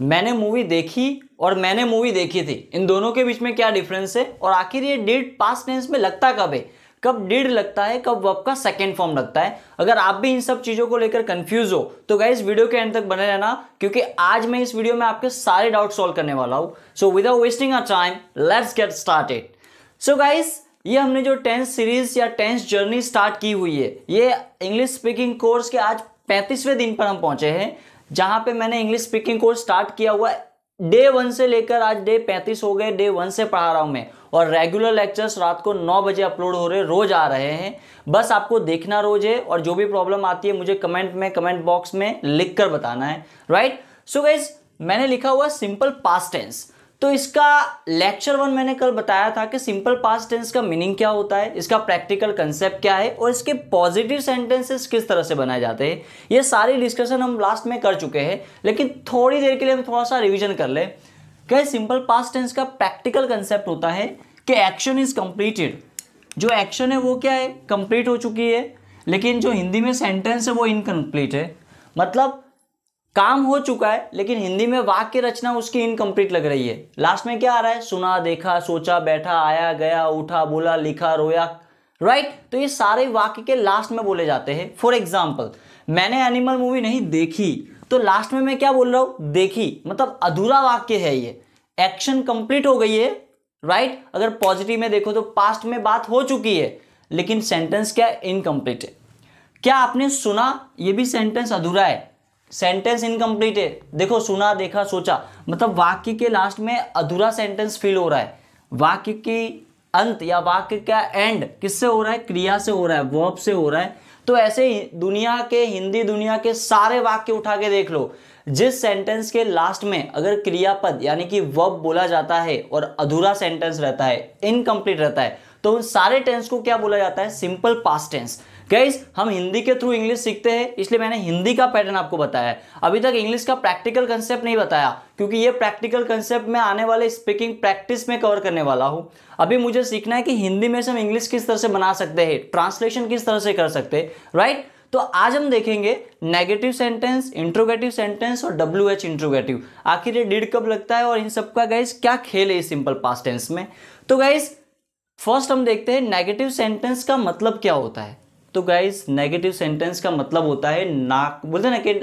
मैंने मूवी देखी और मैंने मूवी देखी थी, इन दोनों के बीच में क्या डिफरेंस है, और आखिर ये डिड पास्ट टेंस में लगता कब है, कब डिड लगता है, कब वर्ब का सेकेंड फॉर्म लगता है। अगर आप भी इन सब चीजों को लेकर कंफ्यूज हो तो गाइस वीडियो के एंड तक बने रहना, क्योंकि आज मैं इस वीडियो में आपके सारे डाउट सॉल्व करने वाला हूं। So without wasting our time let's get started. So guys, ये हमने जो टेंस सीरीज या टेंस जर्नी स्टार्ट की हुई है, ये इंग्लिश स्पीकिंग कोर्स के आज 35वें दिन पर हम पहुंचे हैं, जहां पे मैंने इंग्लिश स्पीकिंग कोर्स स्टार्ट किया हुआ है। डे 1 से लेकर आज डे 35 हो गए, डे 1 से पढ़ा रहा हूं मैं, और रेगुलर लेक्चर्स रात को 9 बजे अपलोड हो रहे, रोज आ रहे हैं। बस आपको देखना रोज है, और जो भी प्रॉब्लम आती है मुझे कमेंट बॉक्स में लिख कर बताना है, राइट। सो गाइस, मैंने लिखा हुआ सिंपल पास्ट टेंस, तो इसका लेक्चर 1 मैंने कल बताया था कि सिंपल पास्ट टेंस का मीनिंग क्या होता है, इसका प्रैक्टिकल कंसेप्ट क्या है, और इसके पॉजिटिव सेंटेंसेस किस तरह से बनाए जाते हैं। ये सारी डिस्कशन हम लास्ट में कर चुके हैं, लेकिन थोड़ी देर के लिए हम थोड़ा सा रिवीजन कर ले। क्या सिंपल पास्ट टेंस का प्रैक्टिकल कंसेप्ट होता है कि एक्शन इज कंप्लीटेड, जो एक्शन है वो क्या है, कंप्लीट हो चुकी है, लेकिन जो हिंदी में सेंटेंस है वो इनकम्प्लीट है। मतलब काम हो चुका है लेकिन हिंदी में वाक्य रचना उसकी इनकम्प्लीट लग रही है। लास्ट में क्या आ रहा है, सुना, देखा, सोचा, बैठा, आया, गया, उठा, बोला, लिखा, रोया, राइट। तो ये सारे वाक्य के लास्ट में बोले जाते हैं। फॉर एग्जाम्पल, मैंने एनिमल मूवी नहीं देखी, तो लास्ट में मैं क्या बोल रहा हूं, देखी, मतलब अधूरा वाक्य है ये, एक्शन कंप्लीट हो गई है, राइट। अगर पॉजिटिव में देखो तो पास्ट में बात हो चुकी है, लेकिन सेंटेंस क्या, इनकम्प्लीट है। क्या आपने सुना, ये भी सेंटेंस अधूरा है, सेंटेंस इनकम्प्लीट है। देखो, सुना, देखा, सोचा, मतलब वाक्य के लास्ट में अधूरा सेंटेंस फील हो रहा है। वाक्य की अंत या वाक्य का एंड किससे हो रहा है, क्रिया से हो रहा है, वर्ब से हो रहा है। तो ऐसे हिंदी दुनिया के सारे वाक्य उठा के देख लो, जिस सेंटेंस के लास्ट में अगर क्रियापद यानी कि वर्ब बोला जाता है और अधूरा सेंटेंस रहता है, इनकम्प्लीट रहता है, तो उन सारे टेंस को क्या बोला जाता है, सिंपल पास्ट टेंस। गाइस, हम हिंदी के थ्रू इंग्लिश सीखते हैं, इसलिए मैंने हिंदी का पैटर्न आपको बताया है। अभी तक इंग्लिश का प्रैक्टिकल कंसेप्ट नहीं बताया, क्योंकि ये प्रैक्टिकल कंसेप्ट मैं आने वाले स्पीकिंग प्रैक्टिस में कवर करने वाला हूं। अभी मुझे सीखना है कि हिंदी में से हम इंग्लिश किस तरह से बना सकते हैं, ट्रांसलेशन किस तरह से कर सकते हैं, राइट। तो आज हम देखेंगे नेगेटिव सेंटेंस, इंट्रोगेटिव सेंटेंस और WH इंट्रोगेटिव। आखिर ये डिड कब लगता है और इन सबका गाइस क्या खेल है इस सिंपल पास्ट टेंस में। तो गाइस, फर्स्ट हम देखते हैं नेगेटिव सेंटेंस का मतलब क्या होता है। तो गाइस, नेगेटिव सेंटेंस का मतलब होता है बोलते हैं ना कि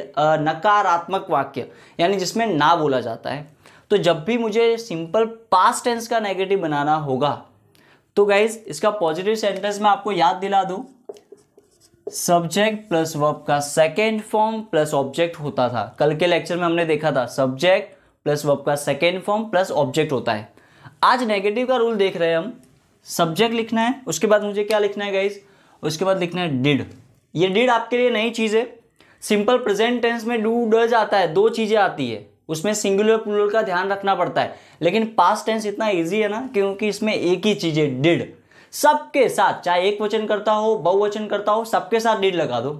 नकारात्मक वाक्य, यानी जिसमें ना बोला जाता है। तो जब भी मुझे सिंपल पास्ट टेंस का नेगेटिव बनाना होगा, तो गाइस इसका पॉजिटिव सेंटेंस मैं आपको याद दिला दूं, सब्जेक्ट प्लस वर्ब का सेकेंड फॉर्म प्लस ऑब्जेक्ट होता था। कल के लेक्चर में हमने देखा था सब्जेक्ट प्लस वर्ब का सेकेंड फॉर्म प्लस ऑब्जेक्ट होता है। आज नेगेटिव का रूल देख रहे हैं हम। सब्जेक्ट लिखना है, उसके बाद मुझे क्या लिखना है गाइस, उसके बाद लिखना है डिड। ये डिड आपके लिए नई चीज है। सिंपल प्रेजेंट टेंस में डू डज आता है, 2 चीजें आती है, उसमें सिंगुलर प्लूरल का ध्यान रखना पड़ता है। लेकिन पास्ट टेंस इतना इजी है ना, क्योंकि इसमें एक ही चीज है, डिड। सबके साथ, चाहे एक वचन करता हो, बहुवचन करता हो, सबके साथ डिड लगा दो।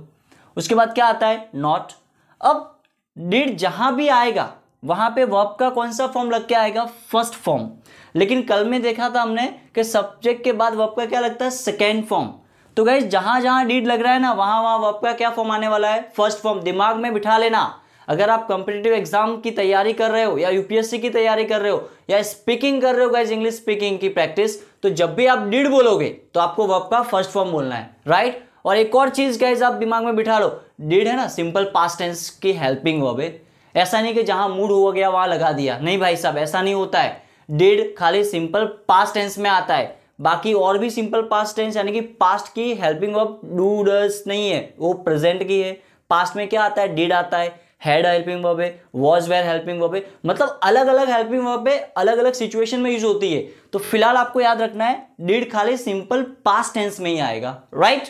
उसके बाद क्या आता है, नॉट। अब डिड जहां भी आएगा वहां पे वर्ब का कौन सा फॉर्म लग के आएगा, फर्स्ट फॉर्म। लेकिन कल में देखा था हमने कि सब्जेक्ट के बाद वर्ब का क्या लगता है, सेकेंड फॉर्म। तो गाइस, जहां जहां डिड लग रहा है ना, वहां वहां वर्ब का क्या फॉर्म आने वाला है, फर्स्ट फॉर्म। दिमाग में बिठा लेना। अगर आप कॉम्पिटिटिव एग्जाम की तैयारी कर रहे हो, या यूपीएससी की तैयारी कर रहे हो, या स्पीकिंग कर रहे हो गाइस, इंग्लिश स्पीकिंग की प्रैक्टिस, तो जब भी आप डिड बोलोगे तो आपको वर्ब का फर्स्ट फॉर्म बोलना है, राइट। और एक और चीज गाइस आप दिमाग में बिठा लो, डिड है ना सिंपल पास्ट टेंस की हेल्पिंग वर्ब है। ऐसा नहीं कि जहां मूड हो गया वहां लगा दिया, नहीं भाई साहब, ऐसा नहीं होता है। डिड खाली सिंपल पास्ट टेंस में आता है, बाकी और भी सिंपल पास्ट टेंस यानी कि पास्ट की हेल्पिंग वर्ब डू डज नहीं है, वो प्रेजेंट की है। पास्ट में क्या आता है, डिड आता है, हैड हेल्पिंग वर्ब है, वाज वेर हेल्पिंग वर्ब है। मतलब अलग अलग हेल्पिंग वर्ब है, अलग अलग सिचुएशन में यूज होती है। तो फिलहाल आपको याद रखना है, डिड खाली सिंपल पास्ट टेंस में ही आएगा, राइट।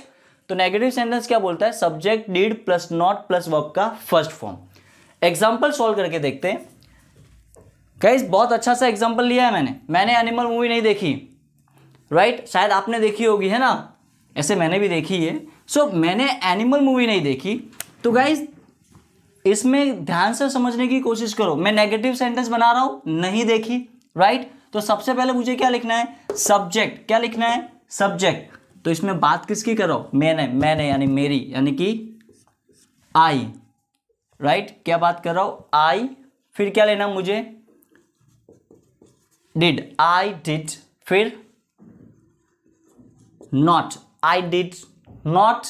तो नेगेटिव सेंटेंस क्या बोलता है, subject did plus not plus verb का फर्स्ट फॉर्म। एग्जाम्पल सॉल्व करके देखते हैं। गाइस, बहुत अच्छा सा एग्जाम्पल लिया है मैंने एनिमल मूवी नहीं देखी, राइट। शायद आपने देखी होगी, है ना, ऐसे मैंने भी देखी है। सो मैंने एनिमल मूवी नहीं देखी, तो गाइस इसमें ध्यान से समझने की कोशिश करो। मैं नेगेटिव सेंटेंस बना रहा हूं, नहीं देखी, राइट। तो सबसे पहले मुझे क्या लिखना है, सब्जेक्ट। क्या लिखना है, सब्जेक्ट। तो इसमें बात किसकी कर रहा हूं, मैंने यानी मेरी, यानी कि आई, राइट। क्या बात कर रहा हूं, आई। फिर क्या लेना मुझे, डिड, आई डिड, फिर नॉट, आई डिड नॉट,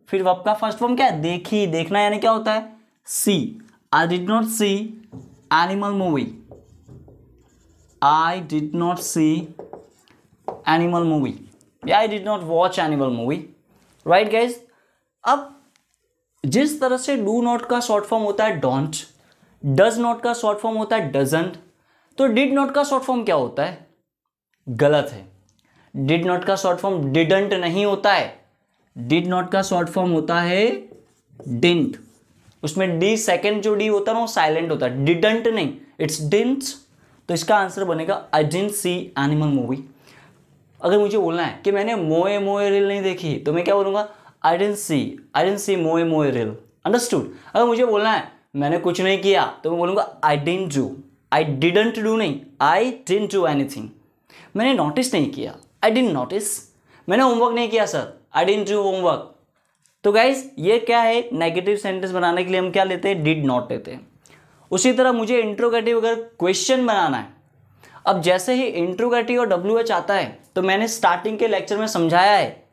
फिर वर्ब का फर्स्ट फॉर्म क्या है, देखी, देखना यानी क्या होता है, see, I did not see Animal movie, I did not see Animal movie, या I did not watch Animal movie, right guys. अब जिस तरह से डू नॉट का शॉर्ट फॉर्म होता है डोंट, डज नॉट का शॉर्ट फॉर्म होता है डजंट, तो डिड नॉट का शॉर्ट फॉर्म क्या होता है, गलत है। डिड नॉट का शॉर्ट फॉर्म डिडंट नहीं होता है, डिड नॉट का शॉर्ट फॉर्म होता है डिंट, उसमें डी सेकेंड जो डी होता है ना वो साइलेंट होता है, डिडंट नहीं, इट्स डिंट। तो इसका आंसर बनेगा I didn't see Animal movie. अगर मुझे बोलना है कि मैंने मोए मोए रील नहीं देखी तो मैं क्या बोलूँगा, आई डिडंट सी मोए मोए रील, अंडरस्टूड। अगर मुझे बोलना है मैंने कुछ नहीं किया तो मैं बोलूँगा I didn't do, I didn't do नहीं, आई डिडंट डू एनीथिंग। मैंने नोटिस नहीं किया, आई डिडंट नोटिस। मैंने होमवर्क नहीं किया sir, I didn't do homework. तो गाइज ये क्या है, नेगेटिव सेंटेंस बनाने के लिए हम क्या लेते हैं, डिड नॉट लेते हैं। उसी तरह मुझे इंट्रोगेटिव अगर क्वेश्चन बनाना है, अब जैसे ही इंट्रोगेटिव और WH आता है तो मैंने स्टार्टिंग के लेक्चर में समझाया है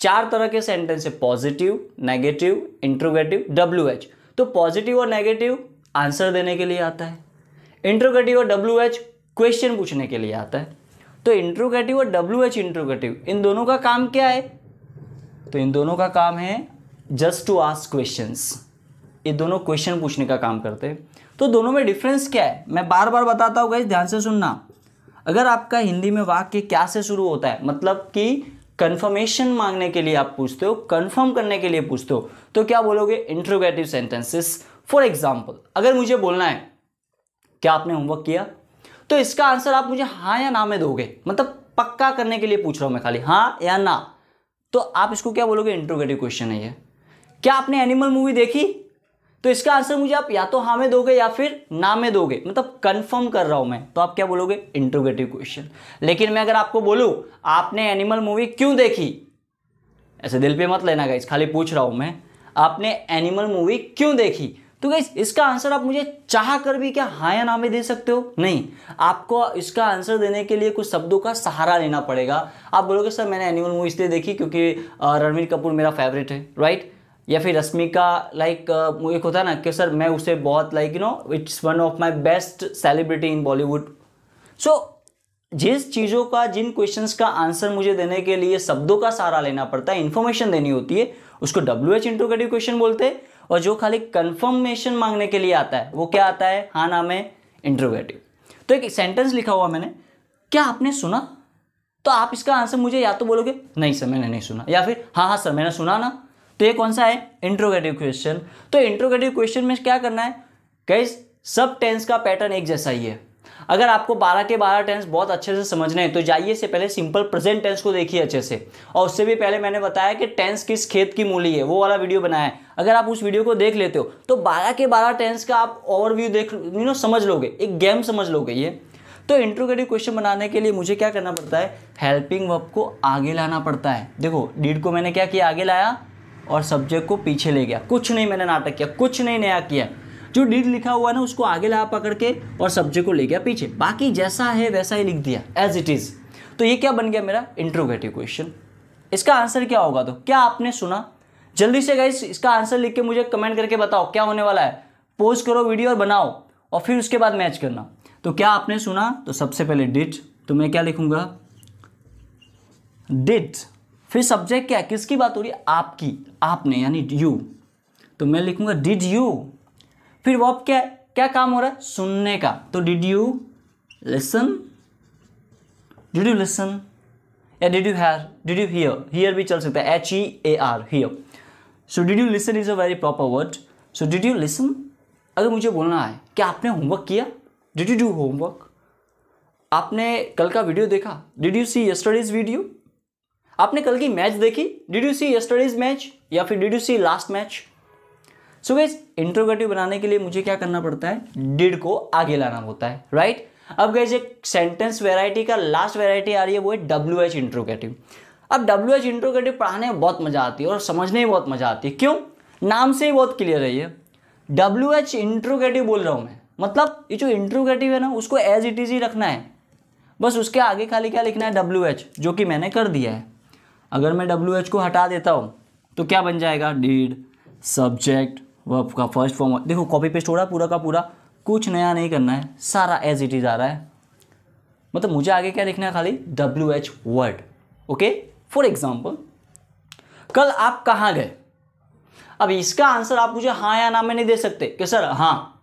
4 तरह के सेंटेंस है, पॉजिटिव, नेगेटिव, इंट्रोगेटिव, WH। तो पॉजिटिव और नेगेटिव आंसर देने के लिए आता है, इंट्रोगेटिव और WH क्वेश्चन पूछने के लिए आता है। तो इंट्रोगेटिव और WH इंट्रोगेटिव इन दोनों का काम क्या है, तो इन दोनों का काम है जस्ट टू आस्क क्वेश्चंस, ये दोनों क्वेश्चन पूछने का काम करते हैं। तो दोनों में डिफरेंस क्या है मैं बार बार बताता हूँ गाइस, ध्यान से सुनना। अगर आपका हिंदी में वाक्य क्या से शुरू होता है, मतलब कि कंफर्मेशन मांगने के लिए आप पूछते हो, कंफर्म करने के लिए पूछते हो, तो क्या बोलोगे, इंट्रोगेटिव सेंटेंसेस। फॉर एग्जाम्पल अगर मुझे बोलना है क्या आपने होमवर्क किया, तो इसका आंसर आप मुझे हाँ या ना में दोगे, मतलब पक्का करने के लिए पूछ रहा हूं मैं खाली, हाँ या ना। तो आप इसको क्या बोलोगे, इंट्रोगेटिव क्वेश्चन है ये। क्या आपने एनिमल मूवी देखी, तो इसका आंसर मुझे आप या तो हाँ में दोगे या फिर ना में दोगे, मतलब कंफर्म कर रहा हूं मैं, तो आप क्या बोलोगे, इंट्रोगेटिव क्वेश्चन। लेकिन मैं अगर आपको बोलूं आपने एनिमल मूवी क्यों देखी, ऐसे दिल पे मत लेना गाइस, खाली पूछ रहा हूं मैं, आपने एनिमल मूवी क्यों देखी, तो गाइस इसका आंसर आप मुझे चाह कर भी क्या हाँ या ना में दे सकते हो, नहीं। आपको इसका आंसर देने के लिए कुछ शब्दों का सहारा लेना पड़ेगा। आप बोलोगे सर मैंने एनिमल मूवी इसलिए देखी क्योंकि रणवीर कपूर मेरा फेवरेट है, राइट, या फिर रश्मिका लाइक एक होता है ना कि सर मैं उसे बहुत like you know it's one of my best celebrity in Bollywood. So जिस चीज़ों का, जिन क्वेश्चंस का आंसर मुझे देने के लिए शब्दों का सहारा लेना पड़ता है, इन्फॉर्मेशन देनी होती है, उसको WH इंट्रोगेटिव क्वेश्चन बोलते हैं। और जो खाली कंफर्मेशन मांगने के लिए आता है वो क्या आता है, हाँ ना में, इंट्रोगेटिव। तो एक सेंटेंस लिखा हुआ मैंने, क्या आपने सुना, तो आप इसका आंसर मुझे या तो बोलोगे नहीं सर मैंने नहीं सुना, या फिर हाँ हाँ सर मैंने सुना ना। तो ये कौन सा है, इंट्रोगेटिव क्वेश्चन। तो इंट्रोगेटिव क्वेश्चन में क्या करना है गाइस, सब टेंस का पैटर्न एक जैसा ही है। अगर आपको 12 के 12 टेंस बहुत अच्छे से समझने हैं तो जाइए से पहले सिंपल प्रेजेंट टेंस को देखिए अच्छे से, और उससे भी पहले मैंने बताया कि टेंस किस खेत की मूली है, वो वाला वीडियो बनाया है। अगर आप उस वीडियो को देख लेते हो तो 12 के 12 टेंस का आप ओवरव्यू देख समझ लोगे, एक गेम समझ लोगे ये। तो इंट्रोगेटिव क्वेश्चन बनाने के लिए मुझे क्या करना पड़ता है, हेल्पिंग वर्ब को आगे लाना पड़ता है। देखो डिड को मैंने क्या किया, आगे लाया, और सब्जेक्ट को पीछे ले गया। कुछ नहीं मैंने नाटक किया, कुछ नहीं नया किया, जो डिड लिखा हुआ है ना उसको आगे लाया पकड़ के और सब्जेक्ट को ले गया पीछे, बाकी जैसा है वैसा ही लिख दिया एज इट इज। तो ये क्या बन गया मेरा, इंट्रोगेटिव क्वेश्चन। इसका आंसर क्या होगा, तो क्या आपने सुना। जल्दी से गाइस इसका आंसर लिख के मुझे कमेंट करके बताओ क्या होने वाला है, पोस्ट करो वीडियो और बनाओ, और फिर उसके बाद मैच करना। तो क्या आपने सुना, तो सबसे पहले डिड, तो मैं क्या लिखूंगा, डिड। फिर सब्जेक्ट क्या है, किसकी बात हो रही है, आपकी, आपने यानी यू, तो मैं लिखूंगा डिड यू। फिर वर्ब क्या है, क्या काम हो रहा है, सुनने का, तो did you listen, did you listen, या डिड यू हियर, हियर भी चल सकता है, HEAR, here. So did you listen is a very proper word. So did you listen. अगर मुझे बोलना है क्या आपने होमवर्क किया, डिड यू डू होमवर्क। आपने कल का वीडियो देखा, did you see yesterday's video. आपने कल की मैच देखी, did you see yesterday's match, या फिर did you see last match. So guys interrogative बनाने के लिए मुझे क्या करना पड़ता है, डिड को आगे लाना होता है, राइट। अब गाइस एक सेंटेंस वैरायटी का लास्ट वैरायटी आ रही है, वो है WH इंट्रोगेटिव। अब WH इंट्रोगेटिव पढ़ाने में बहुत मजा आती है और समझने में बहुत मजा आती है। क्यों, नाम से ही बहुत क्लियर है ये, WH इंट्रोगेटिव बोल रहा हूं मैं, मतलब ये जो इंट्रोगेटिव है ना उसको एज इट इज ही रखना है, बस उसके आगे खाली क्या लिखना है WH, जो कि मैंने कर दिया है। अगर मैं WH को हटा देता हूँ तो क्या बन जाएगा, डिड, सब्जेक्ट, वर्ब का फर्स्ट फॉर्म। देखो कॉपी पेस्ट हो रहा है पूरा का पूरा, कुछ नया नहीं करना है, सारा एज इट इज आ रहा है। मतलब मुझे आगे क्या लिखना है, खाली WH word. Okay, for example कल आप कहाँ गए। अब इसका आंसर आप मुझे हाँ या ना में नहीं दे सकते कि सर हाँ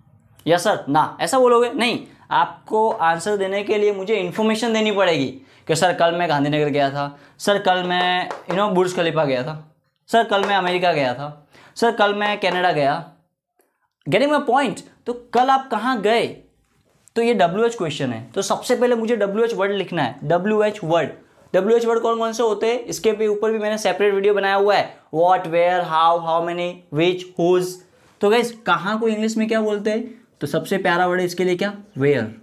या सर ना, ऐसा बोलोगे नहीं। आपको आंसर देने के लिए मुझे इन्फॉर्मेशन देनी पड़ेगी कि सर कल मैं गांधीनगर गया था, सर कल मैं बुर्ज खलीफा गया था, सर कल मैं अमेरिका गया था, सर कल मैं कनाडा गया। Getting my point. तो कल आप कहाँ गए, तो ये WH क्वेश्चन है, तो सबसे पहले मुझे WH वर्ड लिखना है। WH वर्ड, WH वर्ड कौन कौन से होते हैं, इसके भी ऊपर भी मैंने सेपरेट वीडियो बनाया हुआ है। What, where, how many, which, whose. तो गाइस कहाँ को इंग्लिश में क्या बोलते हैं, तो सबसे प्यारा वर्ड है इसके लिए क्या, वेयर।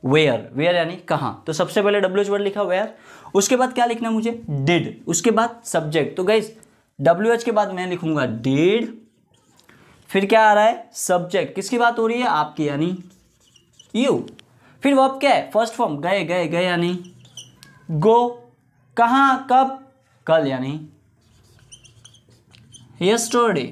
वेयर यानी कहाँ, तो सबसे पहले WH वर्ड लिखा वेयर। उसके बाद क्या लिखना मुझे, डिड, उसके बाद सब्जेक्ट। तो गाइस WH के बाद मैं लिखूंगा डिड, फिर क्या आ रहा है, सब्जेक्ट, किसकी बात हो रही है, आपकी यानी यू। फिर वर्ब क्या है, फर्स्ट फॉर्म, गए गए गए यानी गो, कहाँ कब, कल यानी यस्टरडे।